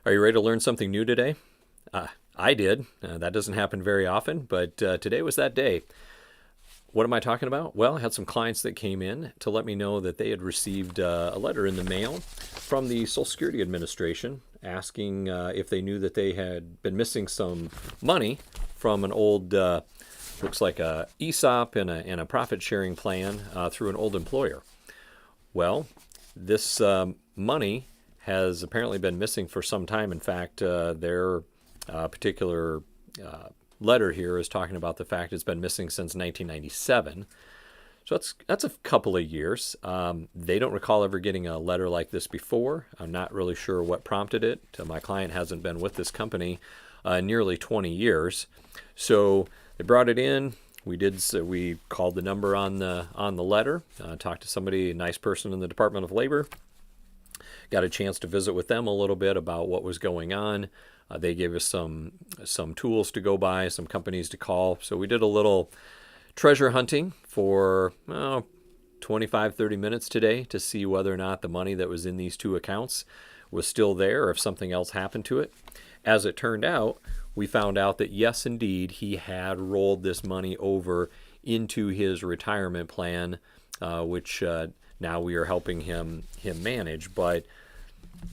Are you ready to learn something new today? I did. That doesn't happen very often, but today was that day. What am I talking about? Well, I had some clients that came in to let me know that they had received a letter in the mail from the Social Security Administration asking if they knew that they had been missing some money from an old, looks like a ESOP and a profit sharing plan through an old employer. Well, this money has apparently been missing for some time. In fact, their particular letter here is talking about the fact it's been missing since 1997. So that's a couple of years. They don't recall ever getting a letter like this before. I'm not really sure what prompted it. My client hasn't been with this company nearly 20 years. So they brought it in. We called the number on the letter, talked to somebody, a nice person in the Department of Labor. Got a chance to visit with them a little bit about what was going on. They gave us some tools to go by, some companies to call. So we did a little treasure hunting for 25, 30 minutes today to see whether or not the money that was in these two accounts was still there or if something else happened to it. As it turned out, we found out that yes, indeed, he had rolled this money over into his retirement plan, which now we are helping him manage. But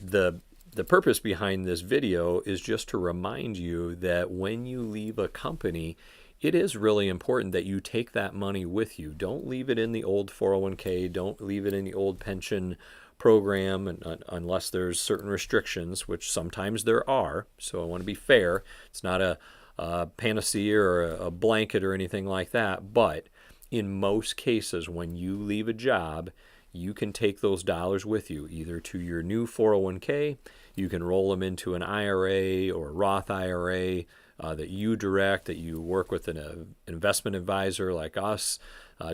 the purpose behind this video is just to remind you that when you leave a company, it is really important that you take that money with you. Don't leave it in the old 401k. Don't leave it in the old pension program unless there's certain restrictions, which sometimes there are. So I want to be fair. It's not a panacea or a blanket or anything like that. But in most cases, when you leave a job, you can take those dollars with you, either to your new 401k, you can roll them into an IRA or a Roth IRA that you direct, that you work with an investment advisor like us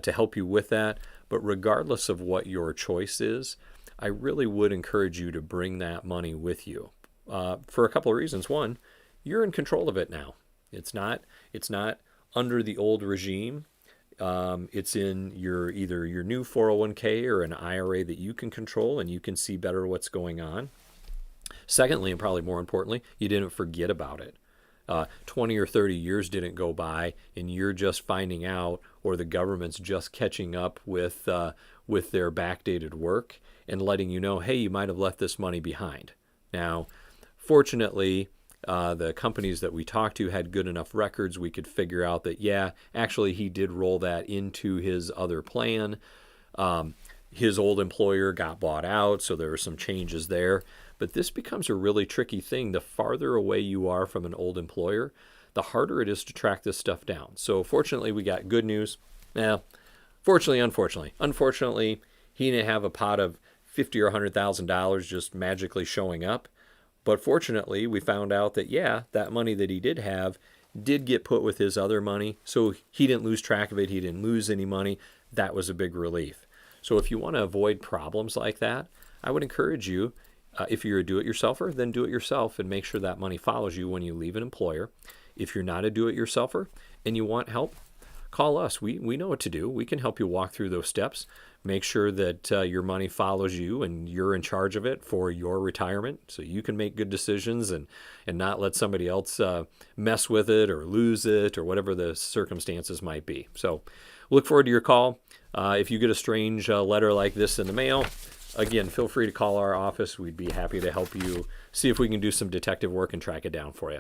to help you with that. But regardless of what your choice is, I really would encourage you to bring that money with you for a couple of reasons. One, you're in control of it now. It's not under the old regime. It's in either your new 401k or an IRA that you can control and you can see better what's going on. Secondly, and probably more importantly, you didn't forget about it. 20 or 30 years didn't go by and you're just finding out, or the government's just catching up with their backdated work and letting you know, hey, you might have left this money behind. Now, fortunately, the companies that we talked to had good enough records. We could figure out that, yeah, actually he did roll that into his other plan. His old employer got bought out, so there were some changes there. But this becomes a really tricky thing. The farther away you are from an old employer, the harder it is to track this stuff down. So fortunately, we got good news. Fortunately, unfortunately. Unfortunately, he didn't have a pot of $50,000 or $100,000 just magically showing up. But fortunately, we found out that, yeah, that money that he did have did get put with his other money. So he didn't lose track of it. He didn't lose any money. That was a big relief. So if you want to avoid problems like that, I would encourage you, if you're a do-it-yourselfer, then do it yourself and make sure that money follows you when you leave an employer. If you're not a do-it-yourselfer and you want help, call us. We know what to do. We can help you walk through those steps. Make sure that your money follows you and you're in charge of it for your retirement so you can make good decisions and not let somebody else mess with it or lose it or whatever the circumstances might be. So look forward to your call. If you get a strange letter like this in the mail, again, feel free to call our office. We'd be happy to help you see if we can do some detective work and track it down for you.